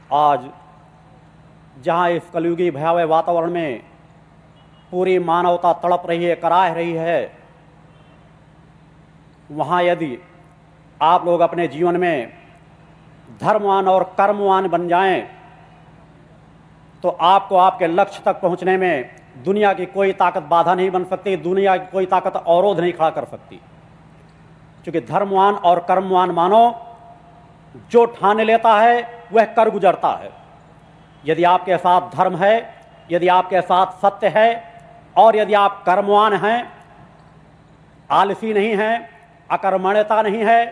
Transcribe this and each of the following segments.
आज जहां इस कलयुगी भयावह वातावरण में पूरी मानवता तड़प रही है, कराह रही है, वहां यदि आप लोग अपने जीवन में धर्मवान और कर्मवान बन जाएं तो आपको आपके लक्ष्य तक पहुंचने में दुनिया की कोई ताकत बाधा नहीं बन सकती, दुनिया की कोई ताकत अवरोध नहीं खड़ा कर सकती। क्योंकि धर्मवान और कर्मवान मानव जो ठान लेता है वह कर गुजरता है। यदि आपके साथ धर्म है, यदि आपके साथ सत्य है और यदि आप कर्मवान हैं, आलसी नहीं हैं, अकर्मण्यता नहीं है,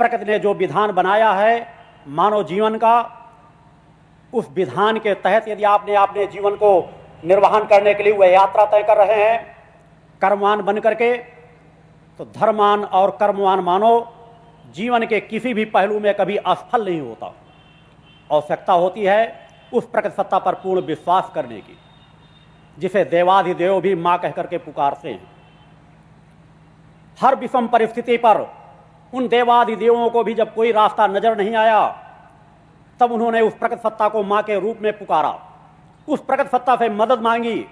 प्रकृति ने जो विधान बनाया है मानव जीवन का, उस विधान के तहत यदि आपने अपने जीवन को निर्वहन करने के लिए वह यात्रा तय कर रहे हैं कर्मवान बन करके, तो धर्मवान और कर्मवान मानव जीवन के किसी भी पहलू में कभी असफल नहीं होता। आवश्यकता होती है उस प्रकृति सत्ता पर पूर्ण विश्वास करने की, जिसे देवाधिदेव भी मां कहकर के पुकारते हैं। हर विषम परिस्थिति पर उन देवाधिदेवों को भी जब कोई रास्ता नजर नहीं आया, तब उन्होंने उस प्रकृति सत्ता को मां के रूप में पुकारा, उस प्रकृति सत्ता से मदद मांगी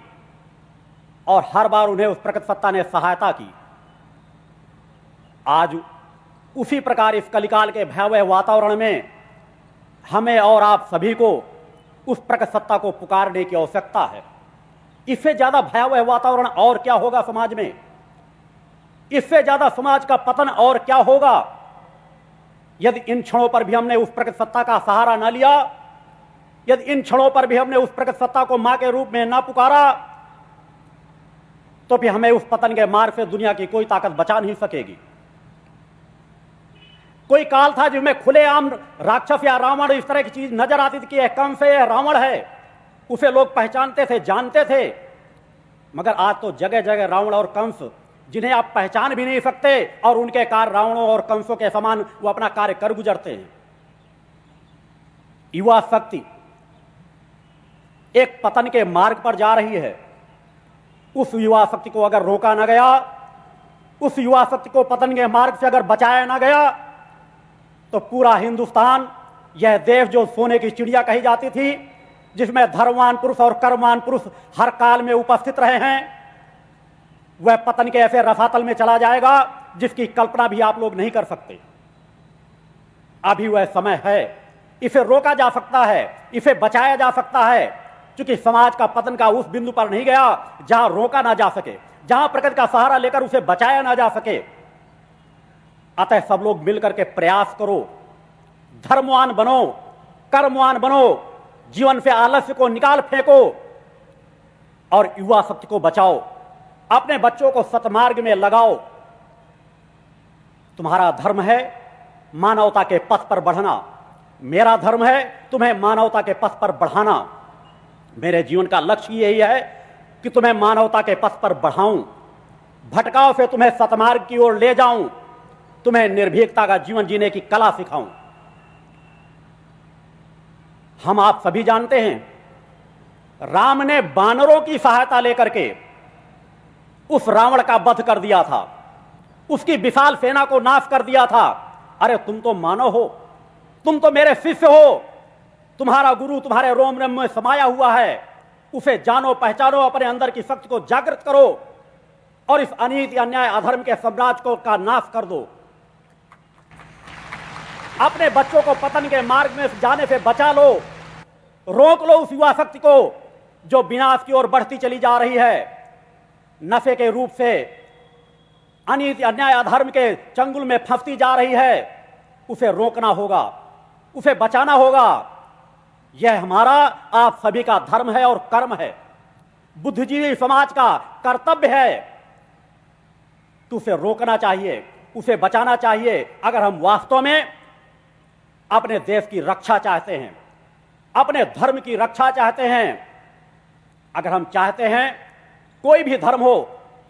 और हर बार उन्हें उस प्रकृति सत्ता ने सहायता की। आज उसी प्रकार इस कलिकाल के भयावह वातावरण में हमें और आप सभी को उस प्रकृति सत्ता को पुकारने की आवश्यकता है। इससे ज्यादा भयावह वातावरण और क्या होगा समाज में? इससे ज्यादा समाज का पतन और क्या होगा यदि इन क्षणों पर भी हमने उस प्रकृति सत्ता का सहारा ना लिया, यदि इन क्षणों पर भी हमने उस प्रकृति सत्ता को मां के रूप में ना पुकारा, तो फिर हमें उस पतन के मार्ग से दुनिया की कोई ताकत बचा नहीं सकेगी। कोई काल था जिसमें खुलेआम राक्षस या रावण इस तरह की चीज नजर आती थी कि यह कंस है, यह रावण है, उसे लोग पहचानते थे, जानते थे। मगर आज तो जगह जगह रावण और कंस, जिन्हें आप पहचान भी नहीं सकते और उनके कार्य रावणों और कंसों के समान वो अपना कार्य कर गुजरते हैं। युवा शक्ति एक पतन के मार्ग पर जा रही है। उस युवा शक्ति को अगर रोका ना गया, उस युवा शक्ति को पतन के मार्ग से अगर बचाया ना गया, तो पूरा हिंदुस्तान, यह देश जो सोने की चिड़िया कही जाती थी, जिसमें धर्मवान पुरुष और कर्मवान पुरुष हर काल में उपस्थित रहे हैं, वह पतन के ऐसे रसातल में चला जाएगा जिसकी कल्पना भी आप लोग नहीं कर सकते। अभी वह समय है, इसे रोका जा सकता है, इसे बचाया जा सकता है, क्योंकि समाज का पतन का उस बिंदु पर नहीं गया जहां रोका ना जा सके, जहां प्रकृति का सहारा लेकर उसे बचाया ना जा सके। अतः सब लोग मिलकर के प्रयास करो, धर्मवान बनो, कर्मवान बनो, जीवन से आलस्य को निकाल फेंको और युवा शक्ति को बचाओ, अपने बच्चों को सतमार्ग में लगाओ। तुम्हारा धर्म है मानवता के पथ पर बढ़ना, मेरा धर्म है तुम्हें मानवता के पथ पर बढ़ाना। मेरे जीवन का लक्ष्य यही है कि तुम्हें मानवता के पथ पर बढ़ाऊं, भटकाव से तुम्हें सतमार्ग की ओर ले जाऊं, तुम्हें निर्भीकता का जीवन जीने की कला सिखाऊं। हम आप सभी जानते हैं राम ने बानरों की सहायता लेकर के उस रावण का वध कर दिया था, उसकी विशाल सेना को नाश कर दिया था। अरे तुम तो मानव हो, तुम तो मेरे शिष्य हो, तुम्हारा गुरु तुम्हारे रोम रोम में समाया हुआ है, उसे जानो पहचानो, अपने अंदर की शक्ति को जागृत करो और इस अनीति अन्याय अधर्म के साम्राज्य को का नाश कर दो। अपने बच्चों को पतन के मार्ग में जाने से बचा लो, रोक लो उस युवा शक्ति को जो विनाश की ओर बढ़ती चली जा रही है। नशे के रूप से अनीति अन्याय अधर्म के चंगुल में फंसती जा रही है, उसे रोकना होगा, उसे बचाना होगा। यह हमारा आप सभी का धर्म है और कर्म है, बुद्धिजीवी समाज का कर्तव्य है कि उसे रोकना चाहिए, उसे बचाना चाहिए। अगर हम वास्तव में अपने देश की रक्षा चाहते हैं, अपने धर्म की रक्षा चाहते हैं, अगर हम चाहते हैं कोई भी धर्म हो,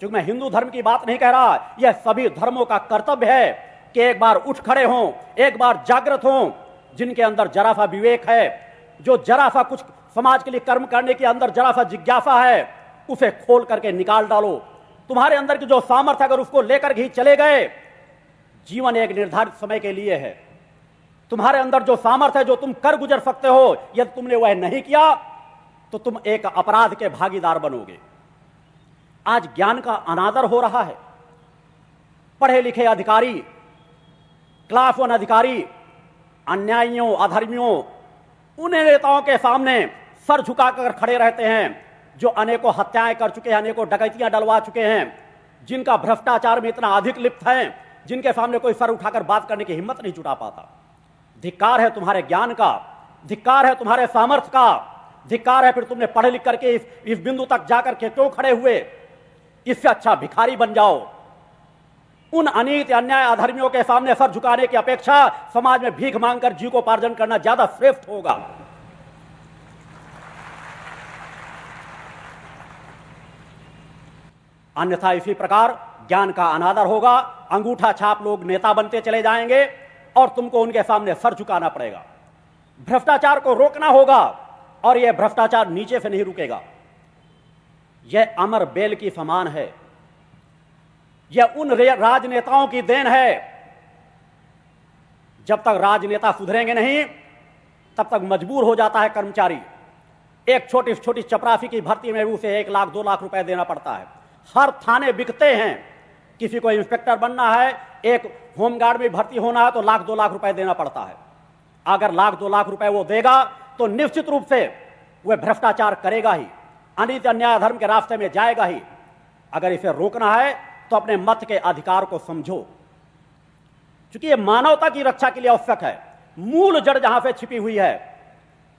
क्योंकि मैं हिंदू धर्म की बात नहीं कह रहा, यह सभी धर्मों का कर्तव्य है कि एक बार उठ खड़े हों, एक बार जागृत हों। जिनके अंदर जरा सा विवेक है, जो जरा सा कुछ समाज के लिए कर्म करने के अंदर जरा सा जिज्ञासा है, उसे खोल करके निकाल डालो। तुम्हारे अंदर की जो सामर्थ्य अगर उसको लेकर ही चले गए, जीवन एक निर्धारित समय के लिए है, तुम्हारे अंदर जो सामर्थ्य है, जो तुम कर गुजर सकते हो, यदि तुमने वह नहीं किया तो तुम एक अपराध के भागीदार बनोगे। आज ज्ञान का अनादर हो रहा है। पढ़े लिखे अधिकारी, क्लास वन अधिकारी अन्यायियों, अधर्मियों, उन नेताओं के सामने सर झुकाकर खड़े रहते हैं जो अनेकों हत्याएं कर चुके हैं, अनेकों डकैतियां डलवा चुके हैं, जिनका भ्रष्टाचार में इतना अधिक लिप्त है, जिनके सामने कोई सर उठाकर बात करने की हिम्मत नहीं जुटा पाता। धिक्कार है तुम्हारे ज्ञान का, धिक्कार है तुम्हारे सामर्थ्य का, धिक्कार है फिर तुमने पढ़ लिख करके इस बिंदु तक जाकर के क्यों खड़े हुए। इससे अच्छा भिखारी बन जाओ। उन अनीति, अन्याय, अधर्मियों के सामने सर झुकाने की अपेक्षा समाज में भीख मांगकर जीविकोपार्जन करना ज्यादा श्रेष्ठ होगा। अन्यथा इसी प्रकार ज्ञान का अनादर होगा, अंगूठा छाप लोग नेता बनते चले जाएंगे और तुमको उनके सामने सर झुकाना पड़ेगा। भ्रष्टाचार को रोकना होगा और यह भ्रष्टाचार नीचे से नहीं रुकेगा। यह अमर बेल की समान है। यह उन राजनेताओं की देन है। जब तक राजनेता सुधरेंगे नहीं, तब तक मजबूर हो जाता है कर्मचारी। एक छोटी छोटी चपरासी की भर्ती में उसे 1 लाख 2 लाख रुपए देना पड़ता है। हर थाने बिकते हैं। किसी को इंस्पेक्टर बनना है, एक होमगार्ड में भर्ती होना है तो 1 लाख 2 लाख रुपए देना पड़ता है। अगर 1 लाख 2 लाख रुपए वो देगा तो निश्चित रूप से वह भ्रष्टाचार करेगा ही, अनीति, अन्याय, धर्म के रास्ते में जाएगा ही। अगर इसे रोकना है तो अपने मत के अधिकार को समझो, क्योंकि यह मानवता की रक्षा के लिए आवश्यक है। मूल जड़ जहां पे छिपी हुई है।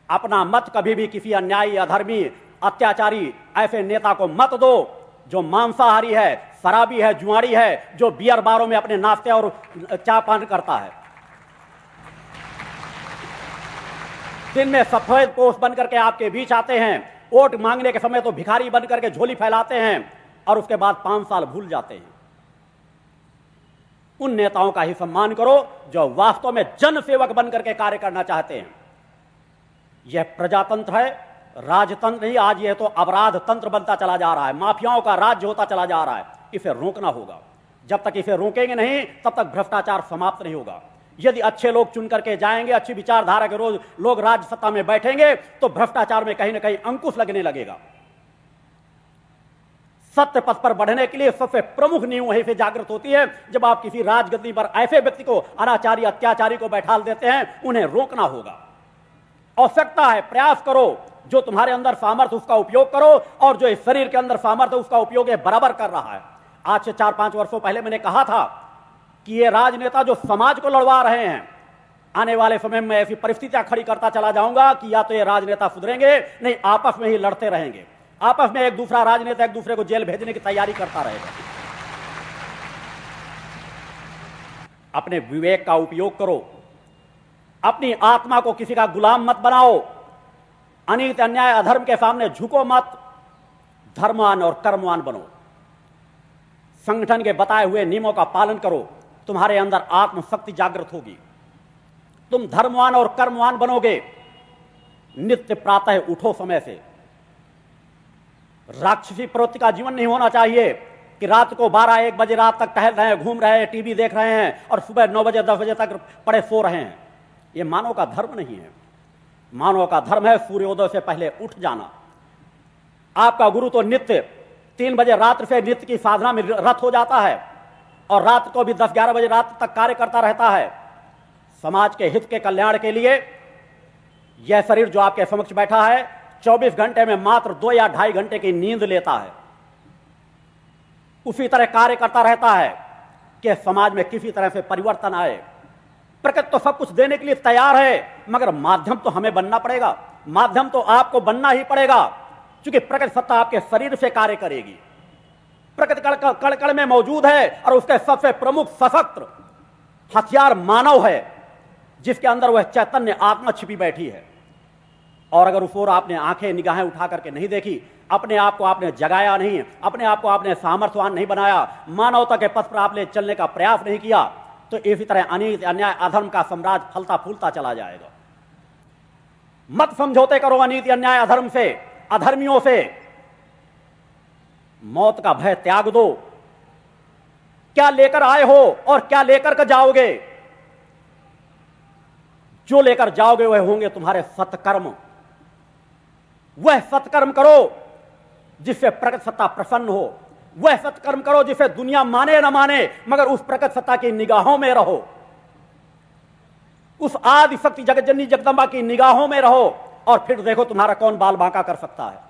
अपना मत कभी भी किसी अन्यायी, अधर्मी, अत्याचारी ऐसे नेता को मत दो जो मांसाहारी है, शराबी है, जुआड़ी है, जो बियर बारों में अपने नाश्ते और चाय पान करता है, दिन में सफेद पोष बन करके आपके बीच आते हैं, वोट मांगने के समय तो भिखारी बन करके झोली फैलाते हैं और उसके बाद 5 साल भूल जाते हैं। उन नेताओं का ही सम्मान करो जो वास्तव में जन सेवक बन करके कार्य करना चाहते हैं। यह प्रजातंत्र है, राजतंत्र नहीं। आज यह तो अपराध तंत्र बनता चला जा रहा है, माफियाओं का राज्य होता चला जा रहा है। इसे रोकना होगा। जब तक इसे रोकेंगे नहीं, तब तक भ्रष्टाचार समाप्त नहीं होगा। यदि अच्छे लोग चुन करके जाएंगे, अच्छी विचारधारा के रोज लोग राज्य सत्ता में बैठेंगे, तो भ्रष्टाचार में कहीं ना कहीं अंकुश लगने लगेगा। सत्य पथ पर बढ़ने के लिए सबसे प्रमुख नींव वहीं से जागृत होती है जब आप किसी राजगद्दी पर ऐसे व्यक्ति को, अनाचारी, अत्याचारी को बैठा देते हैं। उन्हें रोकना होगा। आवश्यकता है, प्रयास करो। जो तुम्हारे अंदर सामर्थ्य उसका उपयोग करो और जो इस शरीर के अंदर सामर्थ्य उसका उपयोग ये बराबर कर रहा है। आज से 4-5 वर्षों पहले मैंने कहा था कि ये राजनेता जो समाज को लड़वा रहे हैं, आने वाले समय में ऐसी परिस्थितियां खड़ी करता चला जाऊंगा कि या तो ये राजनेता सुधरेंगे नहीं, आपस में ही लड़ते रहेंगे। आपस में एक दूसरा राजनेता एक दूसरे को जेल भेजने की तैयारी करता रहेगा। अपने विवेक का उपयोग करो। अपनी आत्मा को किसी का गुलाम मत बनाओ। अनीति, अन्याय, अधर्म के सामने झुको मत। धर्मवान और कर्मवान बनो। संगठन के बताए हुए नियमों का पालन करो। तुम्हारे अंदर आत्मशक्ति जागृत होगी। तुम धर्मवान और कर्मवान बनोगे। नित्य प्रातः उठो समय से। राक्षसी प्रवृत्ति का जीवन नहीं होना चाहिए कि रात को 12-1 बजे रात तक टहल रहे हैं, घूम रहे हैं, टीवी देख रहे हैं और सुबह 9 बजे 10 बजे तक पड़े सो रहे हैं। यह मानव का धर्म नहीं है। मानव का धर्म है सूर्योदय से पहले उठ जाना। आपका गुरु तो नित्य 3 बजे रात्र से नित्य की साधना में रत हो जाता है और रात को भी 10-11 बजे रात तक कार्य करता रहता है। समाज के हित के कल्याण के लिए यह शरीर जो आपके समक्ष बैठा है 24 घंटे में मात्र 2 या 2.5 घंटे की नींद लेता है। उसी तरह कार्य करता रहता है कि समाज में किसी तरह से परिवर्तन आए। प्रकृति तो सब कुछ देने के लिए तैयार है, मगर माध्यम तो हमें बनना पड़ेगा। माध्यम तो आपको बनना ही पड़ेगा, क्योंकि प्रकृति सत्ता आपके शरीर से कार्य करेगी। प्रकृति कण कण में मौजूद है और उसके सबसे प्रमुख सशस्त्र हथियार मानव है, जिसके अंदर वह चैतन्य आत्मा छिपी बैठी है। और अगर उस ओर आपने आंखें निगाहें उठा करके नहीं देखी, अपने आप को आपने जगाया नहीं, अपने आप को आपने सामर्थ्यवान नहीं बनाया, मानवता के पथ पर आपने चलने का प्रयास नहीं किया, तो इसी तरह अनीति, अन्याय, अधर्म का साम्राज्य फलता फूलता चला जाएगा। मत समझौते करो अनीति, अन्याय, अधर्म से, अधर्मियों से। मौत का भय त्याग दो। क्या लेकर आए हो और क्या लेकर के जाओगे? जो लेकर जाओगे वह होंगे तुम्हारे सत्कर्म। वह सत्कर्म करो जिससे प्रकट सत्ता प्रसन्न हो, वह सत्कर्म करो जिसे दुनिया माने न माने, मगर उस प्रकट सत्ता की निगाहों में रहो, उस आदि शक्ति जगत जननी जगदम्बा की निगाहों में रहो, और फिर देखो तुम्हारा कौन बाल बांका कर सकता है।